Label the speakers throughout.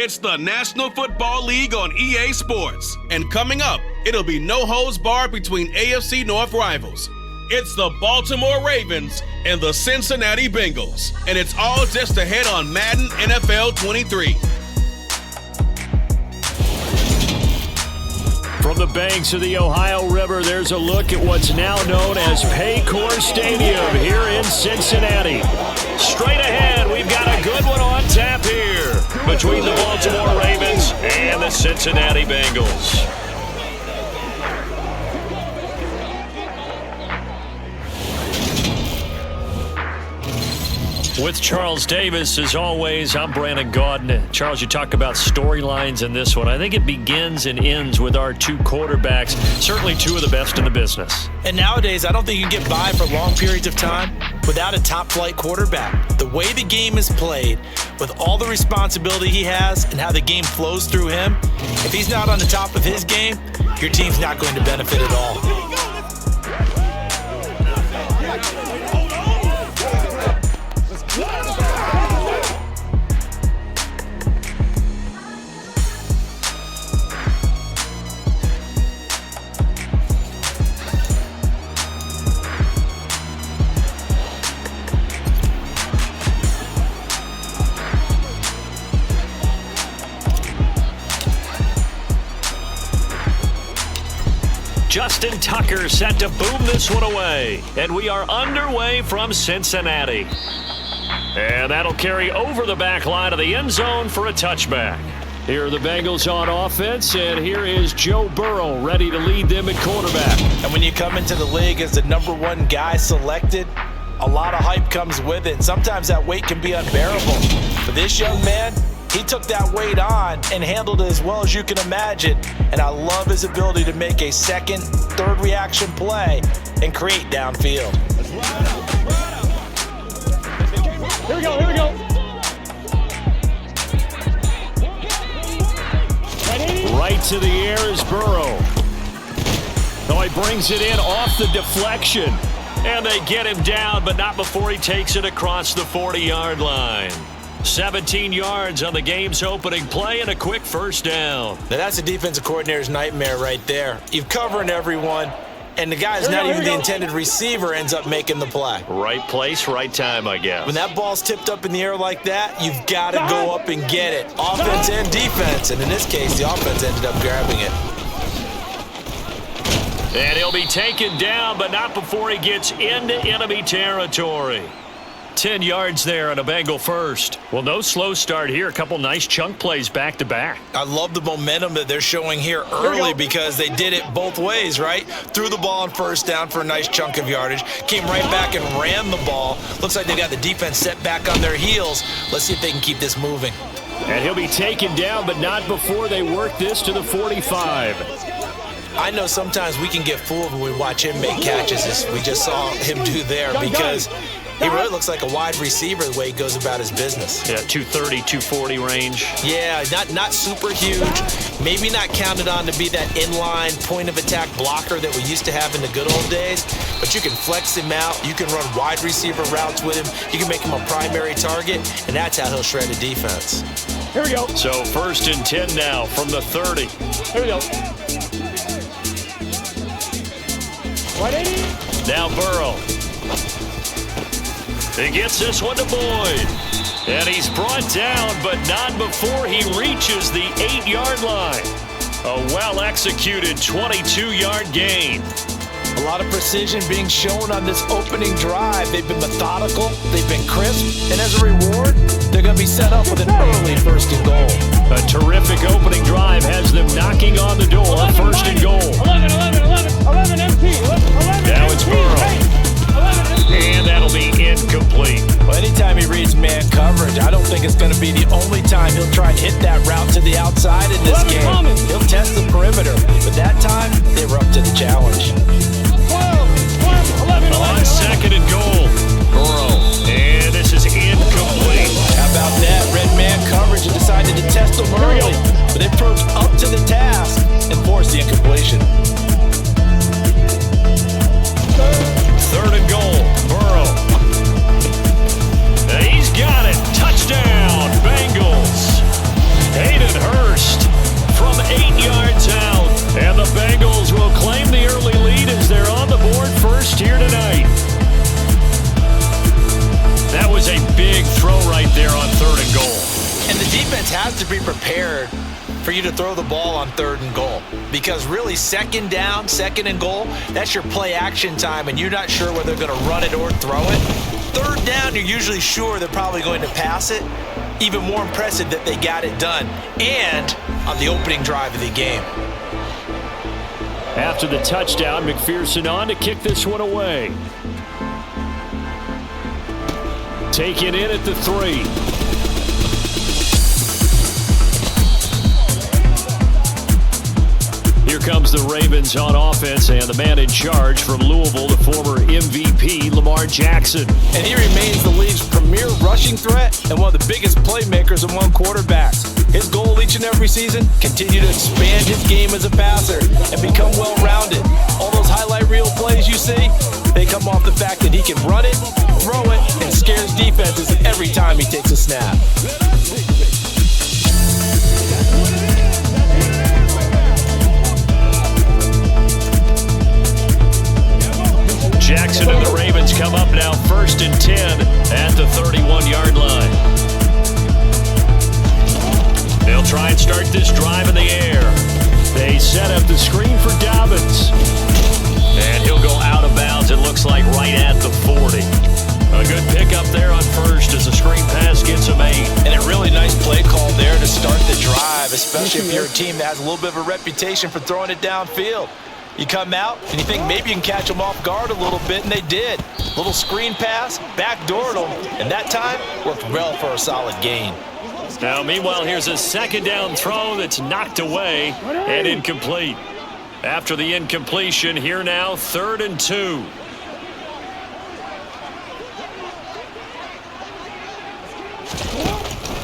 Speaker 1: It's the National Football League on EA Sports. And coming up, it'll be no holds barred between AFC North rivals. It's the Baltimore Ravens and the Cincinnati Bengals. And it's all just ahead on Madden NFL 23.
Speaker 2: From the banks of the Ohio River, there's a look at what's now known as Paycor Stadium here in Cincinnati. Straight ahead, we've got a good one on tap here between the Baltimore Ravens and the Cincinnati Bengals. With Charles Davis, as always, I'm Brandon Gaudin. Charles, you talk about storylines in this one. I think it begins and ends with our two quarterbacks, certainly two of the best in the business.
Speaker 3: And nowadays, I don't think you can get by for long periods of time without a top-flight quarterback. The way the game is played, with all the responsibility he has and how the game flows through him, if he's not on the top of his game, your team's not going to benefit at all.
Speaker 2: Justin Tucker set to boom this one away. And we are underway from Cincinnati. And that'll carry over the back line of the end zone for a touchback. Here are the Bengals on offense, and here is Joe Burrow ready to lead them at quarterback.
Speaker 3: And when you come into the league as the number one guy selected, a lot of hype comes with it. Sometimes that weight can be unbearable. For this young man, he took that weight on and handled it as well as you can imagine. And I love his ability to make a second, third reaction play and create downfield.
Speaker 4: Here we go.
Speaker 2: Right to the air is Burrow. Oh, he brings it in off the deflection. And they get him down, but not before he takes it across the 40-yard line. 17 yards on the game's opening play and a quick first down.
Speaker 3: Now that's a defensive coordinator's nightmare right there. You're covering everyone, and the guy's not even the intended receiver ends up making the play.
Speaker 2: Right place, right time, I guess.
Speaker 3: When that ball's tipped up in the air like that, you've got to go up and get it. Offense and defense, and in this case, the offense ended up grabbing it.
Speaker 2: And he'll be taken down, but not before he gets into enemy territory. 10 yards there on a Bengal first. Well, no slow start here. A couple nice chunk plays back-to-back.
Speaker 3: I love the momentum that they're showing here early because they did it both ways, right? Threw the ball on first down for a nice chunk of yardage. Came right back and ran the ball. Looks like they got the defense set back on their heels. Let's see if they can keep this moving.
Speaker 2: And he'll be taken down, but not before they work this to the 45.
Speaker 3: I know sometimes we can get fooled when we watch him make catches, as we just saw him do there, because he really looks like a wide receiver the way he goes about his business.
Speaker 2: Yeah, 230, 240 range.
Speaker 3: Yeah, not super huge. Maybe not counted on to be that inline point-of-attack blocker that we used to have in the good old days. But you can flex him out. You can run wide receiver routes with him. You can make him a primary target, and that's how he'll shred a defense.
Speaker 4: Here we go.
Speaker 2: So 1st and 10 now from the 30.
Speaker 4: Here we go.
Speaker 2: Now Burrow. He gets this one to Boyd. And he's brought down, but not before he reaches the 8-yard line. A well-executed 22-yard gain.
Speaker 3: A lot of precision being shown on this opening drive. They've been methodical, they've been crisp, and as a reward, they're going to be set up with an early 1st and goal.
Speaker 2: A terrific opening drive has them knocking on the door. 1st and goal.
Speaker 4: 11 empty. 11
Speaker 2: now it's Burrow. And that'll be incomplete.
Speaker 3: Well, anytime he reads man coverage, I don't think it's going to be the only time he'll try and hit that route to the outside in this game. He'll test the perimeter, but that time, they were up to the challenge.
Speaker 4: 11.
Speaker 2: On 2nd and goal, Burrow. And this is incomplete.
Speaker 3: How about that? Red man coverage and decided to test them early, but they approached up to the task and forced the incompletion.
Speaker 2: 3rd and goal, Burrow. He's got it. Touchdown, Bengals. Hey,
Speaker 3: prepared for you to throw the ball on 3rd and goal. Because really, 2nd down, 2nd and goal, that's your play action time, and you're not sure whether they're going to run it or throw it. 3rd down, you're usually sure they're probably going to pass it. Even more impressive that they got it done, and on the opening drive of the game.
Speaker 2: After the touchdown, McPherson on to kick this one away. Taken in at the 3. Here comes the Ravens on offense, and the man in charge from Louisville, the former MVP, Lamar Jackson.
Speaker 3: And he remains the league's premier rushing threat and one of the biggest playmakers among quarterbacks. His goal each and every season, continue to expand his game as a passer and become well-rounded. All those highlight reel plays you see, they come off the fact that he can run it, throw it, and scares defenses every time he takes a snap.
Speaker 2: Jackson and the Ravens come up now 1st and 10 at the 31-yard line. They'll try and start this drive in the air. They set up the screen for Dobbins. And he'll go out of bounds, it looks like right at the 40. A good pickup there on 1st as the screen pass gets him 8.
Speaker 3: And a really nice play call there to start the drive, especially if you're a team that has a little bit of a reputation for throwing it downfield. You come out, and you think maybe you can catch them off guard a little bit, and they did. Little screen pass, backdoored them, and that time worked well for a solid gain.
Speaker 2: Now, meanwhile, here's a 2nd down throw that's knocked away and incomplete. After the incompletion, here now, 3rd and 2.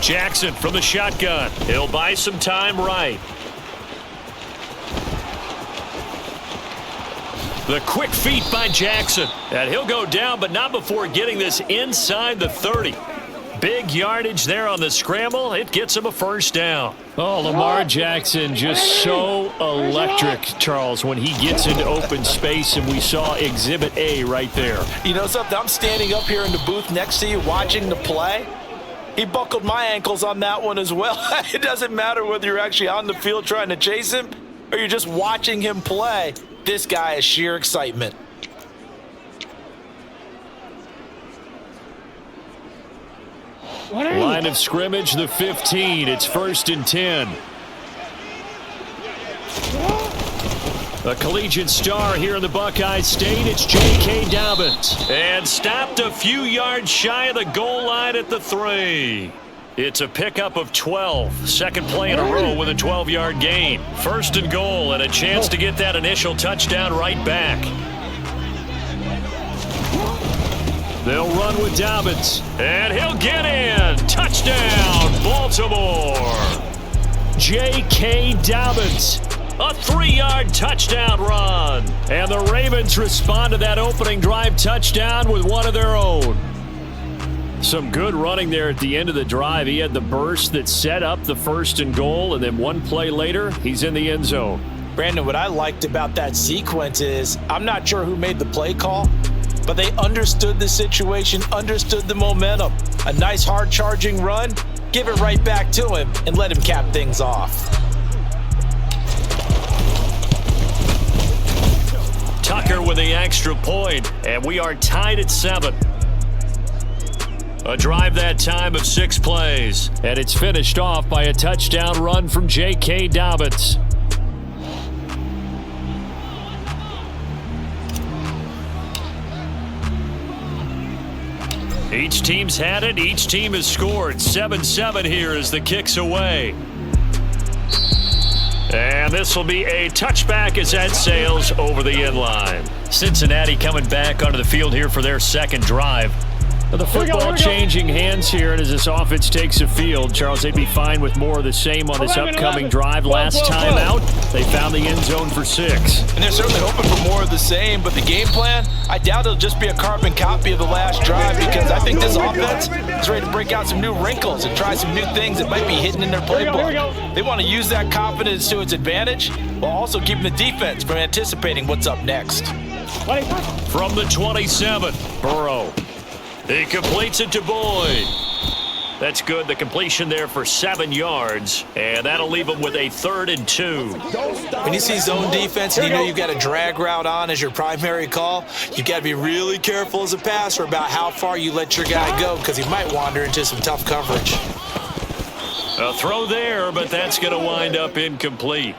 Speaker 2: Jackson from the shotgun. He'll buy some time right. The quick feet by Jackson. And he'll go down, but not before getting this inside the 30. Big yardage there on the scramble. It gets him a 1st down. Oh, Lamar Jackson just so electric, Charles, when he gets into open space, and we saw Exhibit A right there.
Speaker 3: You know something? I'm standing up here in the booth next to you watching the play. He buckled my ankles on that one as well. It doesn't matter whether you're actually on the field trying to chase him or you're just watching him play. This guy is sheer excitement.
Speaker 2: Line of scrimmage, the 15. It's 1st and 10. A collegiate star here in the Buckeye State. It's J.K. Dobbins. And stopped a few yards shy of the goal line at the 3. It's a pickup of 12. 2nd play in a row with a 12-yard gain. 1st and goal, and a chance to get that initial touchdown right back. They'll run with Dobbins, and he'll get in. Touchdown, Baltimore. J.K. Dobbins, a 3-yard touchdown run. And the Ravens respond to that opening drive touchdown with one of their own. Some good running there at the end of the drive. He had the burst that set up the 1st and goal, and then one play later, he's in the end zone.
Speaker 3: Brandon, what I liked about that sequence is I'm not sure who made the play call, but they understood the situation, understood the momentum. A nice hard-charging run, give it right back to him, and let him cap things off.
Speaker 2: Tucker with the extra point, and we are tied at 7. A drive that time of 6 plays, and it's finished off by a touchdown run from J.K. Dobbins. Each team's had it. Each team has scored. 7-7 here as the kick's away. And this will be a touchback as that sails over the end line. Cincinnati coming back onto the field here for their 2nd drive. The football changing hands here, and as this offense takes the field, Charles, they'd be fine with more of the same on this upcoming drive. Last time out, they found the end zone for 6.
Speaker 3: And they're certainly hoping for more of the same, but the game plan, I doubt it'll just be a carbon copy of the last drive, because I think this offense is ready to break out some new wrinkles and try some new things that might be hidden in their playbook. They want to use that confidence to its advantage while also keeping the defense from anticipating what's up next.
Speaker 2: From the 27, Burrow. He completes it to Boyd. That's good. The completion there for 7 yards, and that'll leave them with a 3rd and 2.
Speaker 3: When you see zone defense and you know you've got a drag route on as your primary call, you've got to be really careful as a passer about how far you let your guy go because he might wander into some tough coverage.
Speaker 2: A throw there, but that's going to wind up incomplete.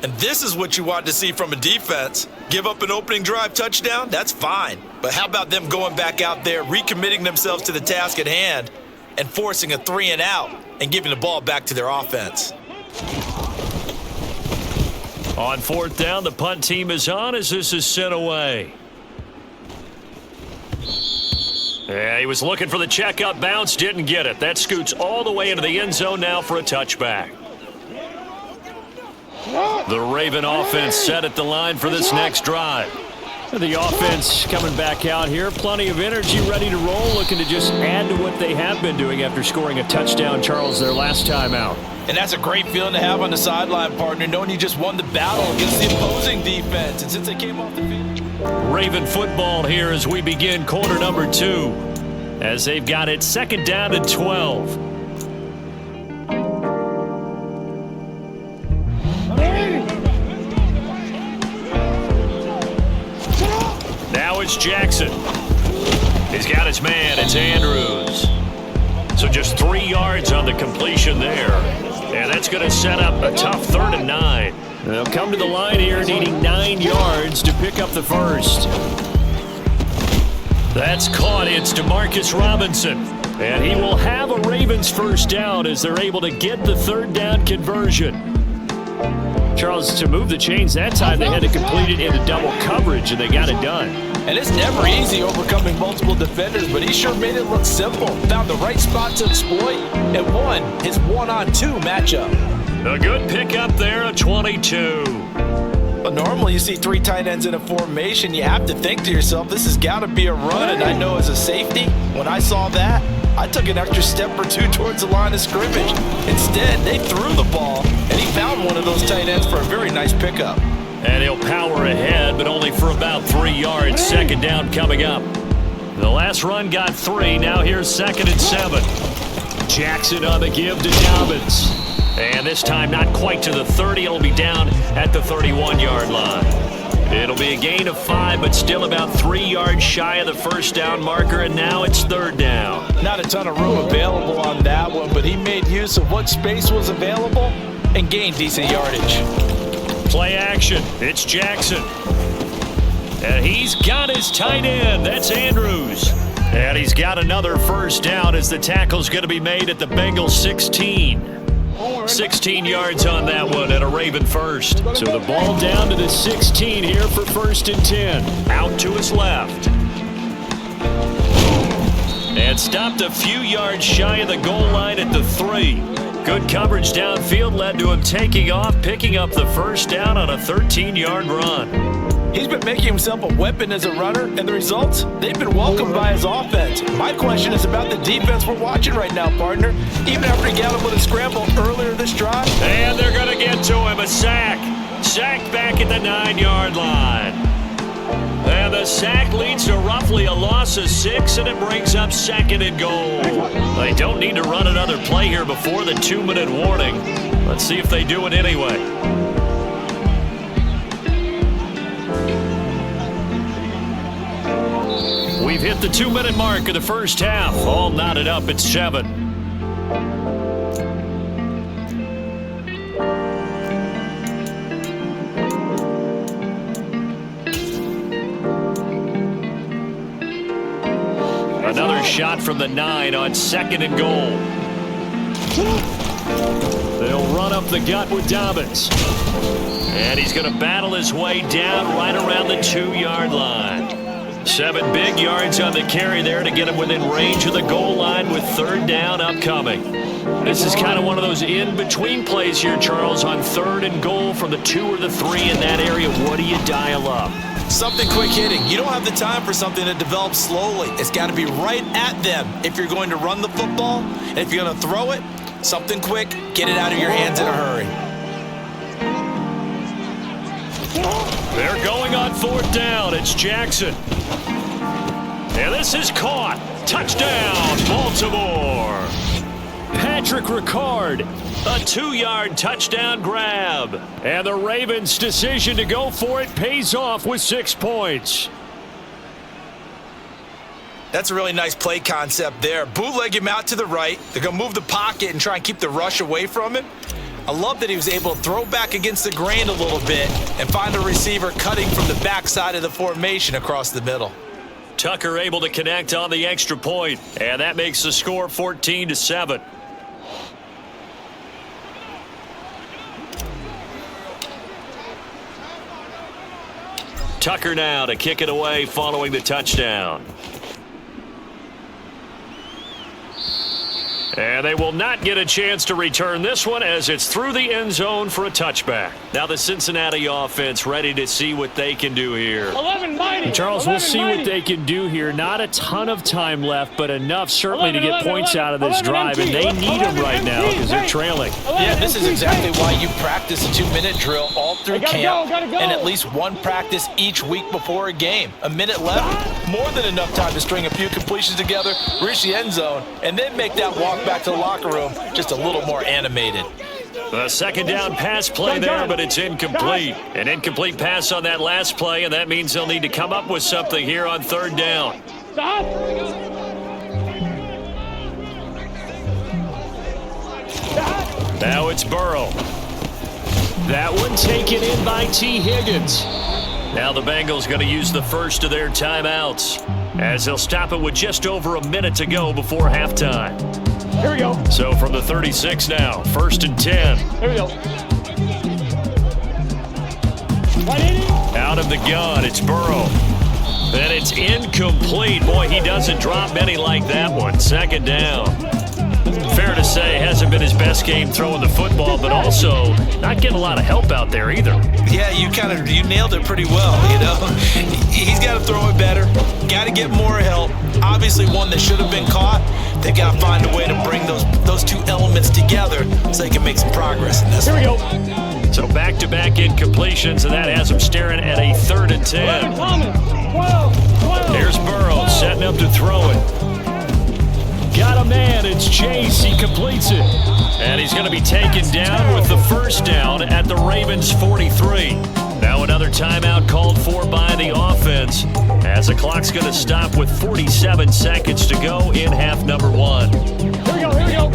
Speaker 3: And this is what you want to see from a defense. Give up an opening drive touchdown, that's fine. But how about them going back out there, recommitting themselves to the task at hand, and forcing a 3 and out and giving the ball back to their offense.
Speaker 2: On 4th down, the punt team is on as this is sent away. Yeah, he was looking for the checkup bounce, didn't get it. That scoots all the way into the end zone now for a touchback. The Raven offense set at the line for this next drive. The offense coming back out here. Plenty of energy, ready to roll, looking to just add to what they have been doing after scoring a touchdown, Charles, their last time out.
Speaker 3: And that's a great feeling to have on the sideline, partner, knowing you just won the battle against the opposing defense. And since they came off the field.
Speaker 2: Raven football here as we begin quarter number 2, as they've got it 2nd down and 12. Now it's Jackson. He's got his man. It's Andrews. So just 3 yards on the completion there. And that's going to set up a tough 3rd and 9. They'll come to the line here needing 9 yards to pick up the first. That's caught. It's DeMarcus Robinson. And he will have a Ravens first down as they're able to get the 3rd down conversion. Charles, to move the chains that time, they had to complete it into double coverage, and they got it done.
Speaker 3: And it's never easy overcoming multiple defenders, but he sure made it look simple. Found the right spot to exploit and won his 1-on-2 matchup.
Speaker 2: A good pickup there, a 22.
Speaker 3: But normally you see 3 tight ends in a formation, you have to think to yourself, this has got to be a run. And I know as a safety, when I saw that, I took an extra step or 2 towards the line of scrimmage. Instead, they threw the ball, and he found one of those tight ends for a very nice pickup.
Speaker 2: And he'll power ahead, but only for about 3 yards. 2nd down coming up. The last run got 3. Now here's 2nd and 7. Jackson on the give to Dobbins. And this time not quite to the 30. It'll be down at the 31-yard line. It'll be a gain of 5, but still about 3 yards shy of the first down marker, and now it's 3rd down.
Speaker 3: Not a ton of room available on that one, but he made use of what space was available and gained decent yardage.
Speaker 2: Play action. It's Jackson. And he's got his tight end. That's Andrews. And he's got another first down as the tackle's going to be made at the Bengals 16. 16 yards on that one and a Raven first. So the ball down to the 16 here for 1st and 10. Out to his left. And stopped a few yards shy of the goal line at the 3. Good coverage downfield led to him taking off, picking up the first down on a 13-yard run.
Speaker 3: He's been making himself a weapon as a runner, and the results, they've been welcomed by his offense. My question is about the defense we're watching right now, partner. Even after he got him with a scramble earlier this drive.
Speaker 2: And they're going to get to him, a sack. Sacked back at the 9-yard line. And the sack leads to roughly a loss of 6, and it brings up 2nd and goal. They don't need to run another play here before the 2-minute warning. Let's see if they do it anyway. We've hit the 2-minute mark of the first half. All knotted up at 7. Another shot from the 9 on 2nd and goal. They'll run up the gut with Dobbins. And he's going to battle his way down right around the 2-yard line. 7 big yards on the carry there to get him within range of the goal line with 3rd down upcoming. This is kind of one of those in-between plays here, Charles, on 3rd and goal from the 2 or the 3 in that area. What do you dial up?
Speaker 3: Something quick hitting. You don't have the time for something that develops slowly. It's got to be right at them if you're going to run the football. And if you're going to throw it, something quick, get it out of your hands in a hurry.
Speaker 2: They're going on 4th down. It's Jackson. And this is caught. Touchdown, Baltimore. Patrick Ricard, a 2-yard touchdown grab. And the Ravens' decision to go for it pays off with 6 points.
Speaker 3: That's a really nice play concept there. Bootleg him out to the right. They're going to move the pocket and try and keep the rush away from him. I love that he was able to throw back against the grain a little bit and find a receiver cutting from the backside of the formation across the middle.
Speaker 2: Tucker able to connect on the extra point, and that makes the score 14-7. Tucker now to kick it away following the touchdown. And they will not get a chance to return this one as it's through the end zone for a touchback. Now the Cincinnati offense ready to see what they can do here.
Speaker 4: 11 mighty.
Speaker 5: Charles, we'll see what they can do here. Not a ton of time left, but enough certainly to get points out of this drive, and they need them right now because they're trailing.
Speaker 3: Yeah, this is exactly why you practice a 2-minute drill all through camp and at least one practice each week before a game. A minute left, more than enough time to string a few completions together, reach the end zone, and then make that walk back to the locker room just a little more animated.
Speaker 2: The second down pass play there, but it's incomplete. An incomplete pass on that last play, and that means they'll need to come up with something here on third down.
Speaker 4: Stop.
Speaker 2: Now it's Burrow. That one taken in by T. Higgins. Now the Bengals going to use the first of their timeouts as they'll stop it with just over a minute to go before halftime.
Speaker 4: Here we go.
Speaker 2: So from the 36 now, 1st and 10.
Speaker 4: Here we go.
Speaker 2: Out of the gun, it's Burrow. And it's incomplete. Boy, he doesn't drop many like that one. Second down. Fair to say, hasn't been his best game throwing the football, but also not getting a lot of help out there either.
Speaker 3: Yeah, you nailed it pretty well, you know. He's got to throw it better. Got to get more help. Obviously one that should have been caught. They got to find a way to bring those two elements together so they can make some progress in this.
Speaker 4: Here we go.
Speaker 2: So back-to-back incompletions, and that has him staring at a 3rd and 10.
Speaker 4: 12.
Speaker 2: Here's Burrow setting up to throw it. Got a man, it's Chase, he completes it. And he's going to be taken down with the first down at the Ravens 43. Now another timeout called for by the offense as the clock's going to stop with 47 seconds to go in half number 1.
Speaker 4: Here we go.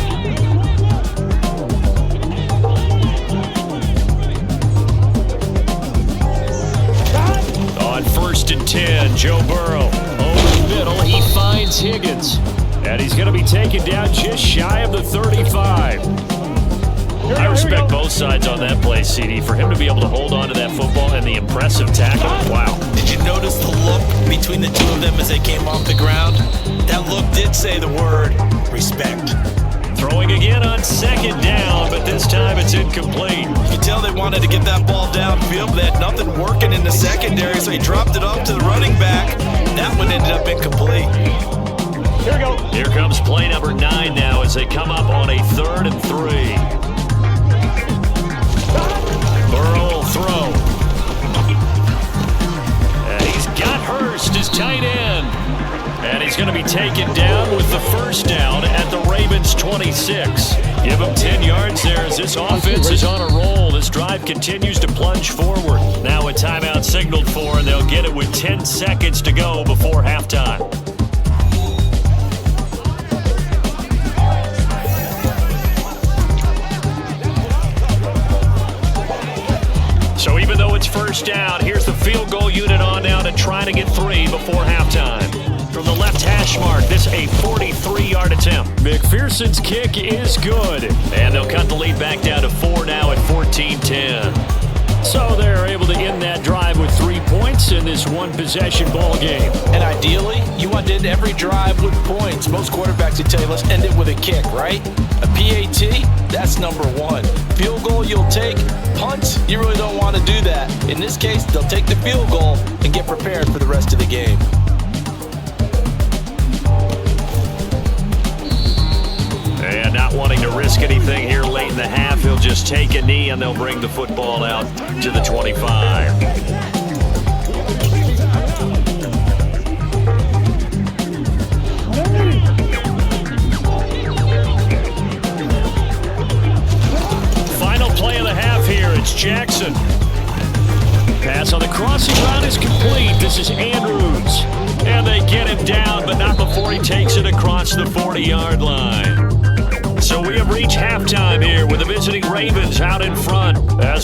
Speaker 2: On 1st and 10, Joe Burrow over the middle, he finds Higgins. And he's going to be taken down just shy of the 35. I respect both sides on that play, CD. For him to be able to hold on to that football and the impressive tackle, wow.
Speaker 3: Did you notice the look between the two of them as they came off the ground? That look did say the word respect.
Speaker 2: Throwing again on 2nd down, but this time it's incomplete.
Speaker 3: You can tell they wanted to get that ball downfield, but they had nothing working in the secondary, so he dropped it off to the running back. That one ended up incomplete.
Speaker 4: Here we go.
Speaker 2: Here comes play number 9 now as they come up on a 3rd and 3. Burrow will throw. And he's got Hurst, his tight end. And he's going to be taken down with the first down at the Ravens 26. Give him 10 yards there as this offense is on a roll. This drive continues to plunge forward. Now a timeout signaled for, and they'll get it with 10 seconds to go before halftime. So even though it's first down, here's the field goal unit on now to try to get 3 before halftime. From the left hash mark, this a 43-yard attempt.
Speaker 5: McPherson's kick is good.
Speaker 2: And they'll cut the lead back down to 4 now at 14-10.
Speaker 5: So they're able to end that drive with 3 points in this one-possession ball game.
Speaker 3: And ideally, you want to end every drive with points. Most quarterbacks would tell you, let's end it with a kick, right? A PAT, that's number 1. Field goal you'll take. Punt, you really don't want to do that. In this case, they'll take the field goal and get prepared for the rest of the game.
Speaker 2: And not wanting to risk anything here late in the half, he'll just take a knee and they'll bring the football out to the 25.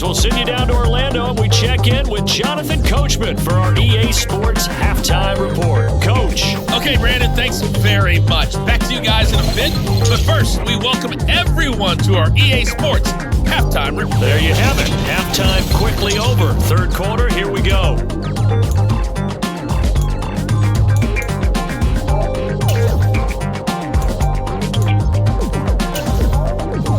Speaker 2: as we'll send you down to Orlando and we check in with Jonathan Coachman for our EA Sports Halftime Report. Coach.
Speaker 6: Okay, Brandon, thanks very much. Back to you guys in a bit. But first, we welcome everyone to our EA Sports Halftime Report.
Speaker 2: There you have it. Halftime quickly over. Third quarter, here we go.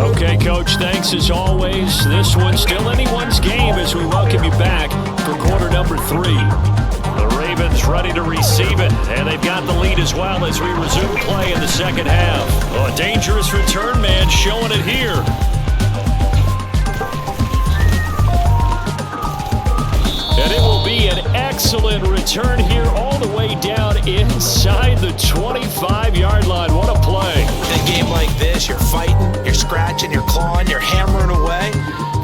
Speaker 2: Okay, Coach, thanks as always. This one's still anyone's game as we welcome you back for quarter number 3. The Ravens ready to receive it, and they've got the lead as well as we resume play in the second half. Oh, a dangerous return man showing it here. And it will be an excellent return here all the way down inside the 25-yard line. What a play.
Speaker 3: In a game like this, you're fighting, you're scratching, you're clawing, you're hammering away.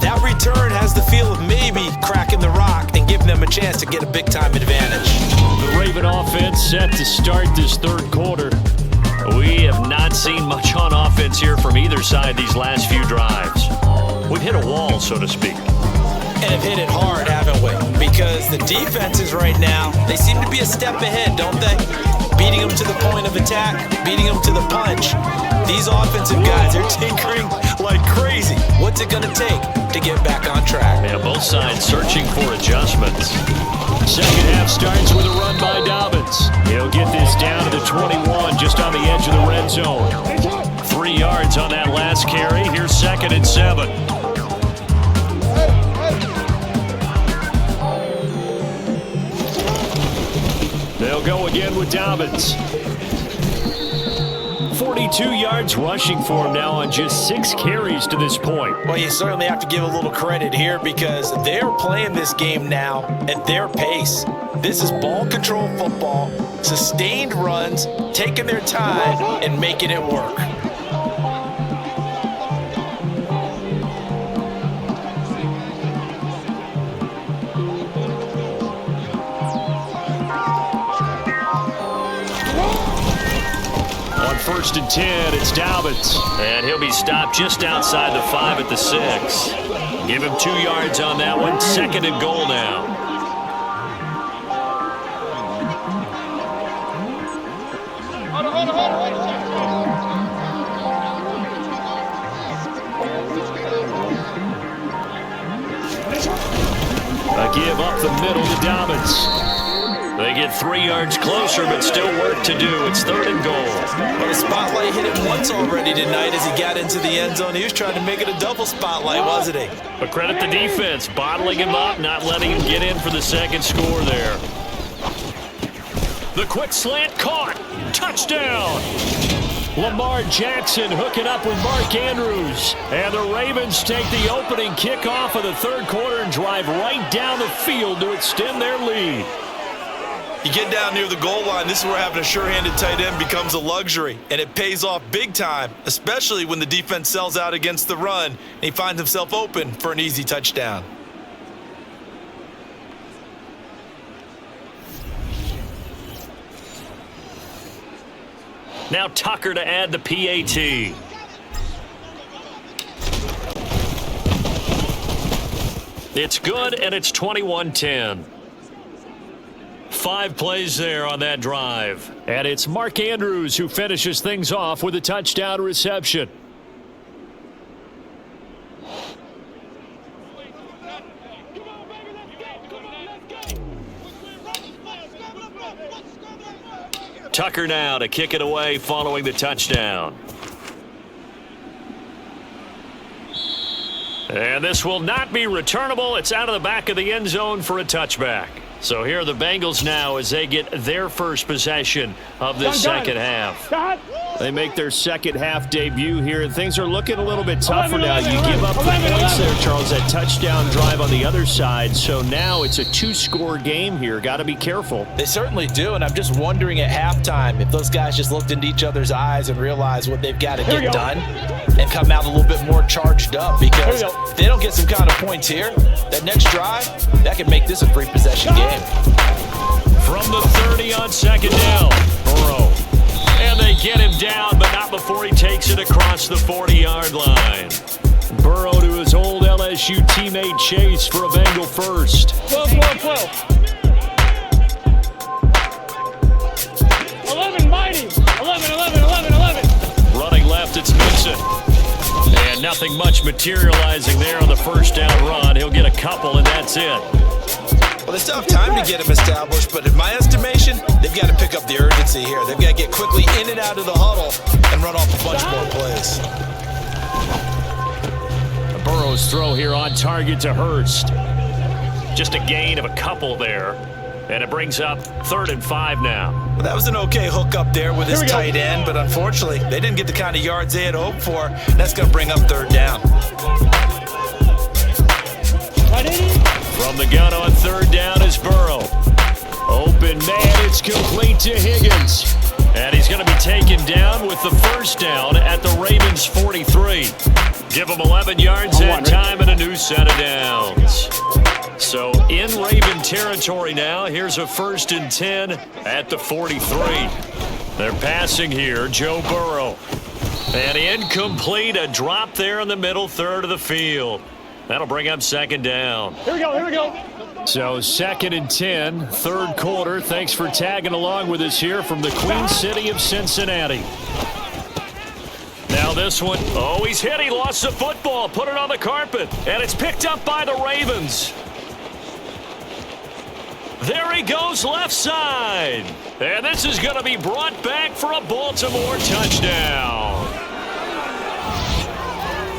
Speaker 3: That return has the feel of maybe cracking the rock and giving them a chance to get a big-time advantage.
Speaker 2: The Raven offense set to start this third quarter. We have not seen much on offense here from either side these last few drives. We've hit a wall, so to speak.
Speaker 3: And have hit it hard, haven't we? Because the defenses right now, they seem to be a step ahead, don't they? Beating them to the point of attack, beating them to the punch. These offensive guys are tinkering like crazy. What's it going to take to get back on track?
Speaker 2: Yeah, both sides searching for adjustments. Second half starts with a run by Dobbins. He'll get this down to the 21, just on the edge of the red zone. 3 yards on that last carry. Here's 2nd and 7. They'll go again with Dobbins. 42 yards rushing for him now on just 6 carries to this point.
Speaker 3: Well, you certainly have to give a little credit here because they're playing this game now at their pace. This is ball control football, sustained runs, taking their time and making it work.
Speaker 2: First and 10, it's Dobbins. And he'll be stopped just outside the 5 at the 6. Give him 2 yards on that one. 2nd and goal now. A give up the middle to Dobbins. They get 3 yards closer, but still work to do. It's 3rd and goal.
Speaker 3: Well, the spotlight hit him once already tonight as he got into the end zone. He was trying to make it a double spotlight, wasn't he?
Speaker 2: But credit the defense, bottling him up, not letting him get in for the second score there. The quick slant caught. Touchdown. Lamar Jackson hooking up with Mark Andrews. And the Ravens take the opening kickoff of the third quarter and drive right down the field to extend their lead.
Speaker 3: You get down near the goal line, this is where having a sure-handed tight end becomes a luxury, and it pays off big time, especially when the defense sells out against the run, and he finds himself open for an easy touchdown.
Speaker 2: Now Tucker to add the PAT. It's good, and it's 21-10. 5 plays there on that drive. And it's Mark Andrews who finishes things off with a touchdown reception. Tucker now to kick it away following the touchdown. And this will not be returnable. It's out of the back of the end zone for a touchback. So here are the Bengals now as they get their first possession of the second half. They make their second half debut here, and things are looking a little bit tougher now. You give up the points there, Charles, that touchdown drive on the other side. So now it's a 2-score game here. Got to be careful.
Speaker 3: They certainly do, and I'm just wondering at halftime if those guys just looked into each other's eyes and realized what they've got to get done and come out a little bit more charged up, because if they don't get some kind of points here, that next drive, that could make this a 3-possession game.
Speaker 2: From the 30 on second down, Burrow. And they get him down, but not before he takes it across the 40-yard line. Burrow to his old LSU
Speaker 5: LSU teammate Chase for a Bengal first.
Speaker 4: 12, 12, 12. 11, mighty. 11, 11, 11, 11.
Speaker 2: Running left, it's Mixon. And nothing much materializing there on the first down run. He'll get a couple, and that's it.
Speaker 3: Well, they still have time to get him established, but in my estimation, they've got to pick up the urgency here. They've got to get quickly in and out of the huddle and run off a bunch more plays.
Speaker 5: Burrow's throw here on target to Hurst.
Speaker 2: Just a gain of a couple there. And it brings up 3rd and 5 now.
Speaker 3: Well, that was an okay hook up there with his tight end, but unfortunately, they didn't get the kind of yards they had hoped for. That's going to bring up 3rd down.
Speaker 2: From the gun on 3rd down is Burrow.
Speaker 5: Open man, it's complete to Higgins.
Speaker 2: And he's going to be taken down with the first down at the Ravens 43. Give him 11 yards that time and a new set of downs. So in Raven territory now, here's a 1st and 10 at the 43. They're passing here, Joe Burrow. And incomplete, a drop there in the middle third of the field. That'll bring up 2nd down.
Speaker 4: Here we go, here we go.
Speaker 5: So 2nd and 10, 3rd quarter. Thanks for tagging along with us here from the Queen City of Cincinnati.
Speaker 2: Now this one, oh, he's hit. He lost the football, put it on the carpet, and it's picked up by the Ravens. There he goes left side. And this is going to be brought back for a Baltimore touchdown.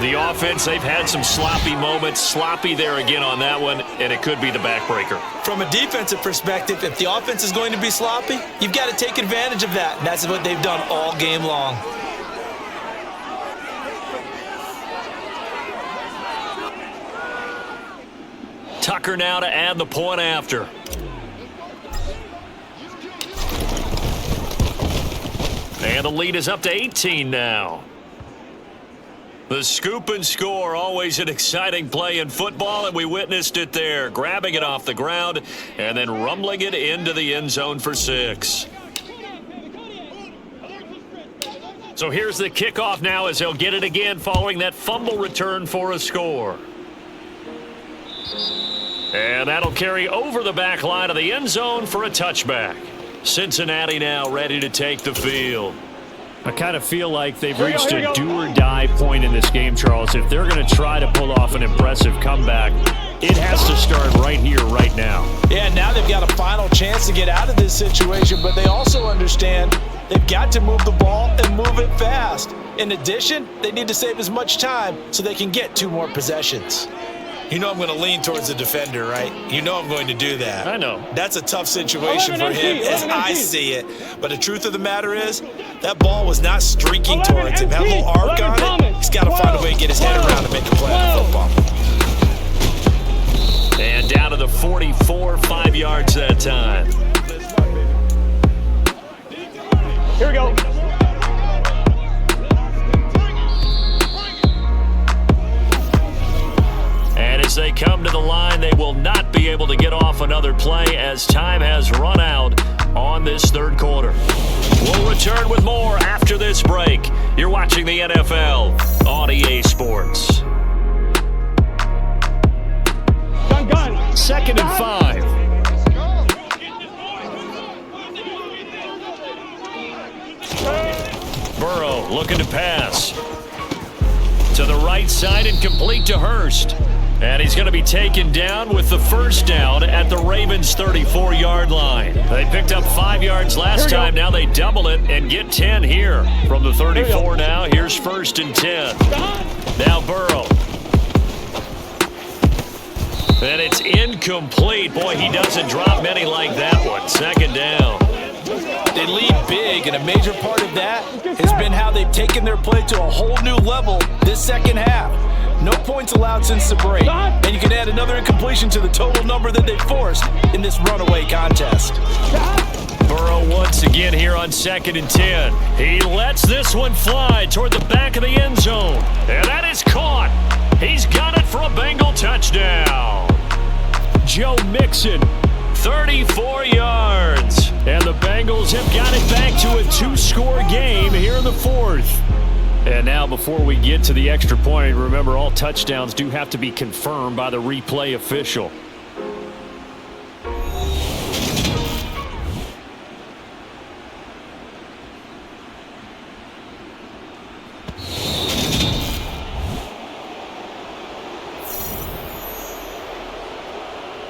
Speaker 2: The offense, they've had some sloppy moments. Sloppy there again on that one, and it could be the backbreaker.
Speaker 3: From a defensive perspective, if the offense is going to be sloppy, you've got to take advantage of that. And that's what they've done all game long.
Speaker 2: Tucker now to add the point after. And the lead is up to 18 now. The scoop and score, always an exciting play in football, and we witnessed it there. Grabbing it off the ground and then rumbling it into the end zone for 6. So here's the kickoff now as they'll get it again following that fumble return for a score. And that'll carry over the back line of the end zone for a touchback. Cincinnati now ready to take the field.
Speaker 5: I kind of feel like they've reached a do-or-die point in this game, Charles. If they're going to try to pull off an impressive comeback, it has to start right here, right now.
Speaker 3: Yeah, now they've got a final chance to get out of this situation, but they also understand they've got to move the ball and move it fast. In addition, they need to save as much time so they can get 2 more possessions. You know I'm going to lean towards the defender, right? You know I'm going to do that.
Speaker 2: I know.
Speaker 3: That's a tough situation for him as I see it. But the truth of the matter is, that ball was not streaking towards him. Had a little arc on it. He's got to find a way to get his head around and make a play on the football.
Speaker 2: And down to the 44, 5 yards that time.
Speaker 4: Here we go.
Speaker 2: And as they come to the line, they will not be able to get off another play as time has run out on this 3rd quarter. We'll return with more after this break. You're watching the NFL on EA Sports.
Speaker 4: Gun.
Speaker 5: 2nd and 5.
Speaker 2: Burrow looking to pass. To the right side and complete to Hurst. And he's going to be taken down with the first down at the Ravens' 34-yard line. They picked up 5 yards last time. Now they double it and get 10 here. From the 34 now, here's 1st and 10. Now Burrow. And it's incomplete. Boy, he doesn't drop many like that one. 2nd down.
Speaker 3: They lead big, and a major part of that has been how they've taken their play to a whole new level this second half. No points allowed since the break, and you can add another incompletion to the total number that they forced in this runaway contest.
Speaker 2: Burrow once again here on 2nd and 10. He lets this one fly toward the back of the end zone, and that is caught. He's got it for a Bengal touchdown.
Speaker 5: Joe Mixon.
Speaker 2: 34 yards.
Speaker 5: And the Bengals have got it back to a 2-score game here in the 4th. And now before we get to the extra point, remember all touchdowns do have to be confirmed by the replay official.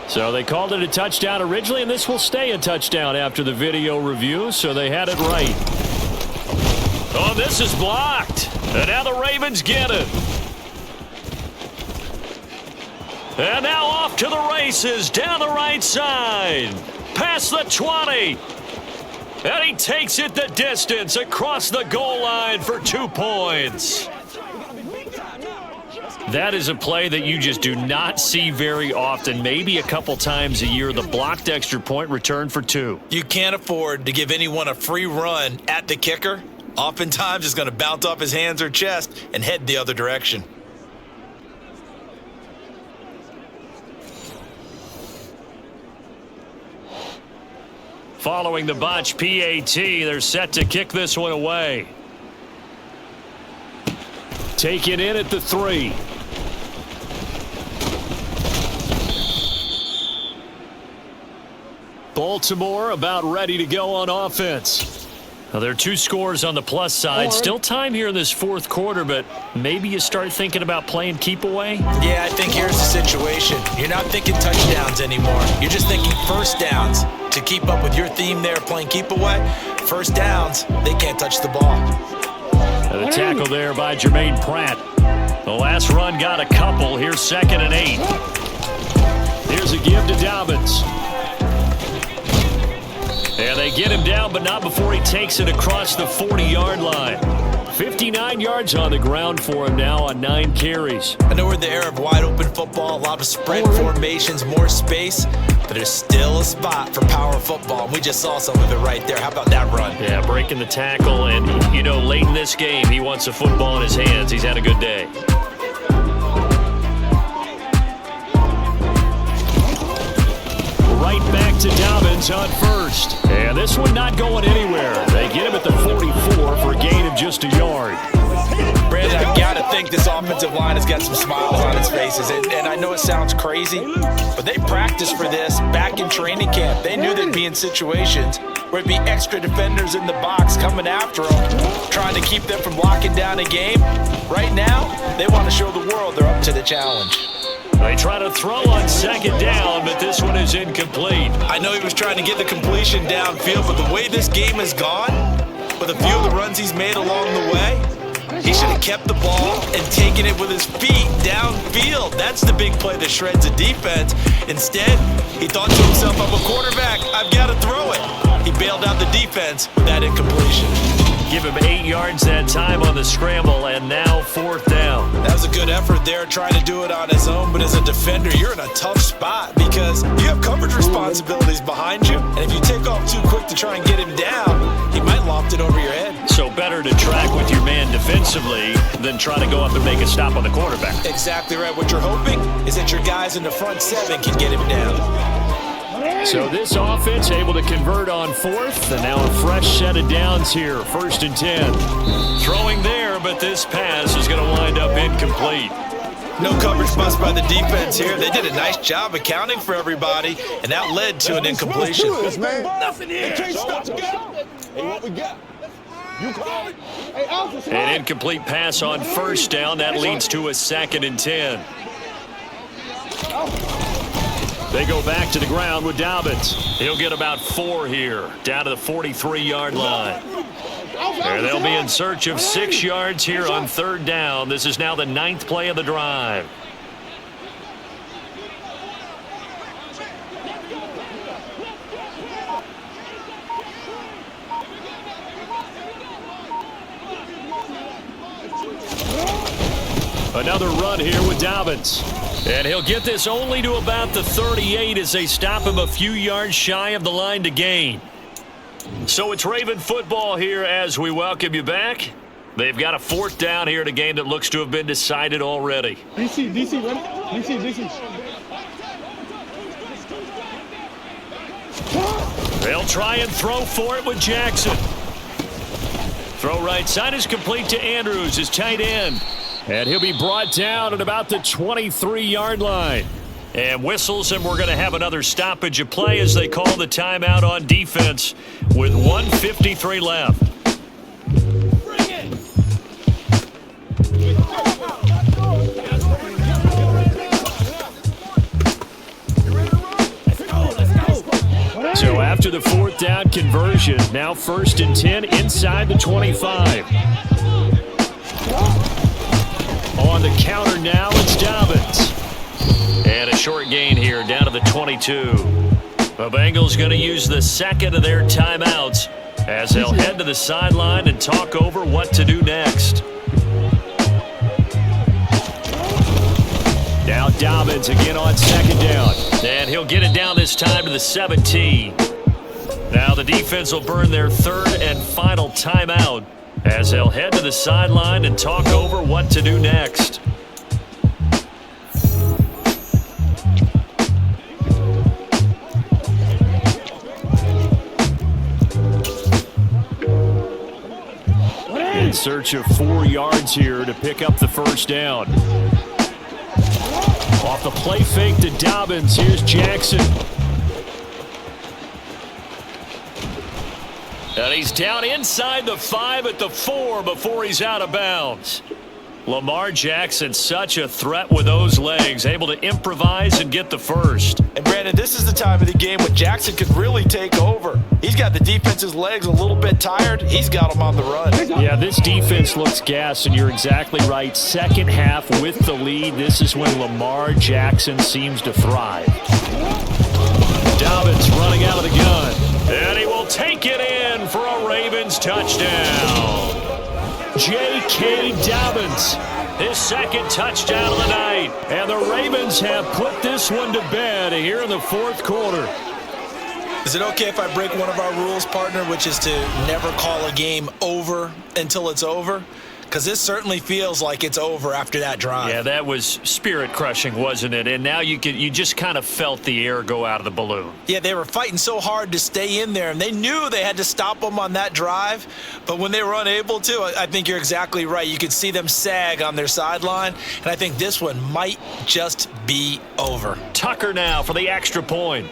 Speaker 5: So they called it a touchdown originally, and this will stay a touchdown after the video review, so they had it right. Oh, this is blocked. And now the Ravens get it. And now off to the races down the right side. Past the 20. And he takes it the distance across the goal line for 2 points. That is a play that you just do not see very often, maybe a couple times a year. The blocked extra point return for 2.
Speaker 3: You can't afford to give anyone a free run at the kicker. Oftentimes, it's going to bounce off his hands or chest and head the other direction.
Speaker 5: Following the botch PAT, they're set to kick this one away. Take it in at the 3. Baltimore about ready to go on offense. Now, there are 2 scores on the plus side. Still time here in this fourth quarter, but maybe you start thinking about playing keep away?
Speaker 3: Yeah, I think here's the situation. You're not thinking touchdowns anymore. You're just thinking first downs. To keep up with your theme there, playing keep away, first downs, they can't touch the ball.
Speaker 5: The tackle there by Jermaine Pratt. The last run got a couple. Here's 2nd and 8. Here's a give to Dobbins. And they get him down, but not before he takes it across the 40-yard line. 59 yards on the ground for him now on 9 carries.
Speaker 3: I know we're in the era of wide-open football, a lot of spread formations, more space, but there's still a spot for power football. We just saw some of it right there. How about that run?
Speaker 5: Yeah, breaking the tackle, and, you know, late in this game, he wants the football in his hands. He's had a good day. Right back to Dobbins on first. And this one not going anywhere. They get him at the 44 for a gain of just a yard.
Speaker 3: Brandon, I've got to think this offensive line has got some smiles on its faces. And I know it sounds crazy, but they practiced for this back in training camp. They knew they'd be in situations where it'd be extra defenders in the box coming after them, trying to keep them from locking down a game. Right now, they want to show the world they're up to the challenge.
Speaker 5: They try to throw on 2nd down, but this one is incomplete.
Speaker 3: I know he was trying to get the completion downfield, but the way this game has gone, with a few of the runs he's made along the way, he should have kept the ball and taken it with his feet downfield. That's the big play that shreds a defense. Instead, he thought to himself, I'm a quarterback, I've got to throw it. He bailed out the defense with that incompletion.
Speaker 5: Give him 8 yards that time on the scramble, and now 4th down.
Speaker 3: That was a good effort there, trying to do it on his own, but as a defender, you're in a tough spot because you have coverage responsibilities behind you, and if you take off too quick to try and get him down, he might loft it over your head.
Speaker 5: So better to track with your man defensively than try to go up and make a stop on the quarterback.
Speaker 3: Exactly right. What you're hoping is that your guys in the front 7 can get him down.
Speaker 5: So this offense able to convert on 4th, and now a fresh set of downs here, 1st and 10. Throwing there, but this pass is going to wind up incomplete.
Speaker 3: No coverage bust by the defense here. They did a nice job accounting for everybody, and that led to an incompletion.
Speaker 4: Nothing here. Can't stop. Hey, what we got? You call it? Hey,
Speaker 5: an incomplete pass on 1st down. That leads to a 2nd and 10. They go back to the ground with Dobbins. He'll get about 4 here, down to the 43-yard line. There they'll be in search of 6 yards here on 3rd down. This is now the 9th play of the drive. Another run here with Dobbins. And he'll get this only to about the 38 as they stop him a few yards shy of the line to gain. So it's Raven football here as we welcome you back. They've got a 4th down here in a game that looks to have been decided already.
Speaker 4: DC, ready? DC.
Speaker 5: They'll try and throw for it with Jackson. Throw right side is complete to Andrews, his tight end. And he'll be brought down at about the 23-yard line. And whistles, and we're going to have another stoppage of play as they call the timeout on defense with 1:53 left. So after the 4th down conversion, now 1st and 10 inside the 25. On the counter now, it's Dobbins. And a short gain here down to the 22. The Bengals going to use the second of their timeouts as they'll head to the sideline and talk over what to do next. Now Dobbins again on 2nd down. And he'll get it down this time to the 17. Now the defense will burn their 3rd and final timeout as they'll head to the sideline and talk over what to do next. In search of 4 yards here to pick up the 1st down. Off the play fake to Dobbins, here's Jackson. And he's down inside the 5 at the 4 before he's out of bounds. Lamar Jackson, such a threat with those legs, able to improvise and get the 1st.
Speaker 3: And Brandon, this is the time of the game when Jackson could really take over. He's got the defense's legs a little bit tired. He's got them on the run.
Speaker 5: Yeah, this defense looks gassed, and you're exactly right. Second half with the lead, this is when Lamar Jackson seems to thrive. Dobbins running out of the gun. And he will take it in for a Ravens touchdown. J.K. Dobbins, his 2nd touchdown of the night. And the Ravens have put this one to bed here in the 4th quarter.
Speaker 3: Is it okay if I break one of our rules, partner, which is to never call a game over until it's over? Because this certainly feels like it's over after that drive.
Speaker 5: Yeah, that was spirit-crushing, wasn't it? And now you just kind of felt the air go out of the balloon.
Speaker 3: Yeah, they were fighting so hard to stay in there, and they knew they had to stop them on that drive. But when they were unable to, I think you're exactly right. You could see them sag on their sideline, and I think this one might just be over.
Speaker 5: Tucker now for the extra point.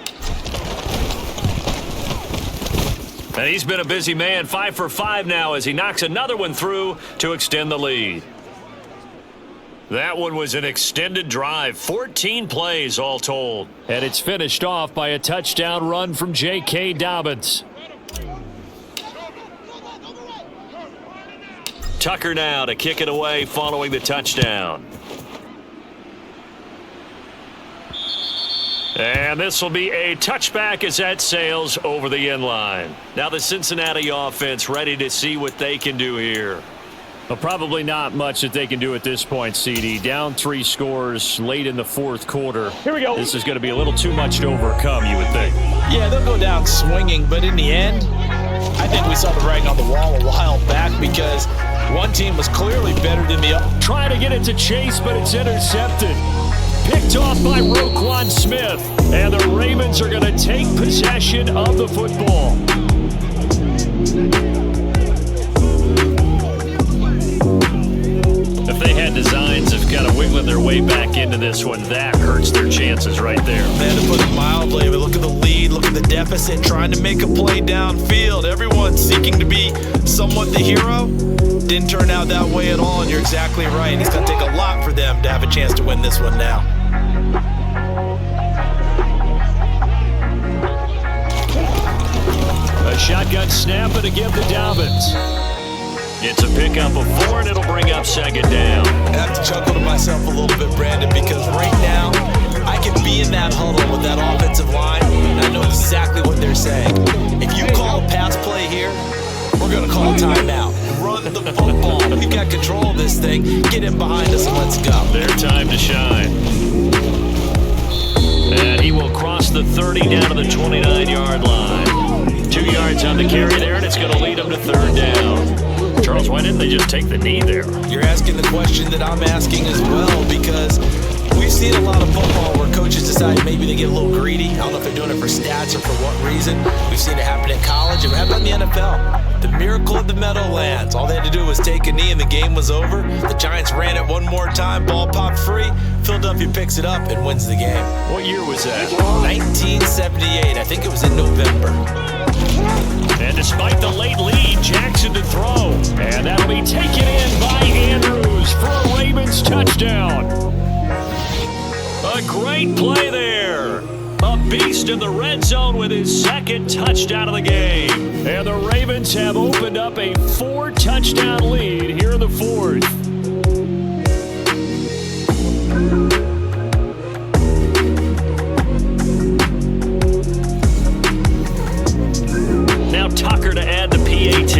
Speaker 5: And he's been a busy man, 5 for 5 now as he knocks another one through to extend the lead. That one was an extended drive, 14 plays all told. And it's finished off by a touchdown run from J.K. Dobbins. Tucker now to kick it away following the touchdown. And this will be a touchback as that sails over the end line. Now the Cincinnati offense ready to see what they can do here. Well, probably not much that they can do at this point, CD. Down 3 scores late in the 4th quarter. Here we go. This is going to be a little too much to overcome, you would think.
Speaker 3: Yeah, they'll go down swinging, but in the end, I think we saw the writing on the wall a while back because one team was clearly better than the other.
Speaker 5: Trying to get it to Chase, but it's intercepted. Picked off by Roquan Smith. And the Ravens are going to take possession of the football. If they had designs of kind of wiggling their way back into this one, that hurts their chances right there.
Speaker 3: Man, to put it mildly, but look at the lead, look at the deficit, trying to make a play downfield. Everyone's seeking to be somewhat the hero. Didn't turn out that way at all, and you're exactly right. It's going to take a lot for them to have a chance to win this one now.
Speaker 5: A shotgun snap and a give to Dobbins. It's a pickup of 4, and it'll bring up 2nd down.
Speaker 3: I have to chuckle to myself a little bit, Brandon, because right now I can be in that huddle with that offensive line, and I know exactly what they're saying. If you call a pass play here, we're going to call a timeout. Run the football. We've got control of this thing. Get in behind us and let's go.
Speaker 5: Their time to shine. And he will cross the 30 down to the 29-yard line. 2 yards on the carry there, and it's going to lead him to 3rd down. Charles, why didn't they just take the knee there?
Speaker 3: You're asking the question that I'm asking as well, because we We've seen a lot of football where coaches decide maybe they get a little greedy. I don't know if they're doing it for stats or for what reason. We've seen it happen in college. It happened in the NFL. The miracle of the Meadowlands. All they had to do was take a knee and the game was over. The Giants ran it one more time. Ball popped free. Philadelphia picks it up and wins the game.
Speaker 5: What year was that?
Speaker 3: 1978. I think it was in November.
Speaker 5: And despite the late lead, Jackson to throw. And that'll be taken in by Andrews for a Ravens touchdown. A great play there. A beast in the red zone with his second touchdown of the game. And the Ravens have opened up a 4-touchdown lead here in the fourth. Now Tucker to add the PAT.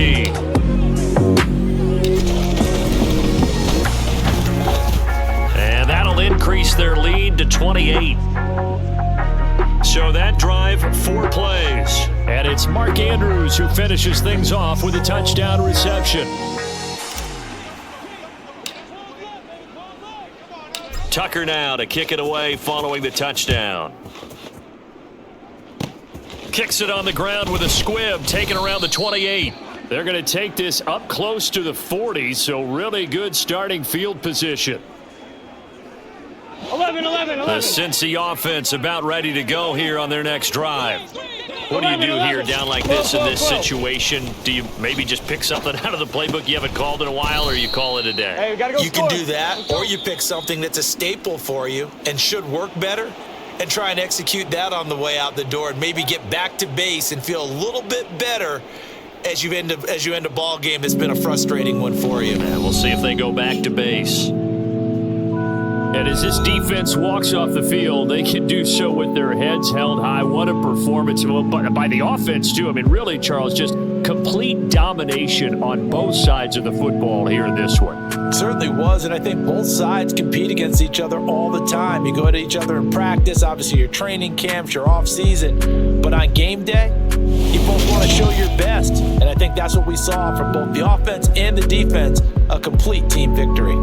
Speaker 5: And that'll increase their lead to 28. So that drive, 4 plays. And it's Mark Andrews who finishes things off with a touchdown reception. Tucker now to kick it away following the touchdown. Kicks it on the ground with a squib, taken around the 28. They're going to take this up close to the 40, so really good starting field position.
Speaker 7: 11.
Speaker 5: The Cinci offense about ready to go here on their next drive. What do you do here down like this in this situation? Do you maybe just pick something out of the playbook you haven't called in a while, or you call it a day?
Speaker 7: Hey, we gotta go
Speaker 3: You can do that, or you pick something that's a staple for you and should work better and try and execute that on the way out the door and maybe get back to base and feel a little bit better as you end a ball game that's been a frustrating one for you.
Speaker 5: And we'll see if they go back to base. And as this defense walks off the field, they can do so with their heads held high. What a performance by the offense, too. I mean, really, Charles, just complete domination on both sides of the football here in this one.
Speaker 3: Certainly was, and I think both sides compete against each other all the time. You go at each other in practice, obviously your training camps, your off-season, but on game day, you both want to show your best, and I think that's what we saw from both the offense and the defense, a complete team victory.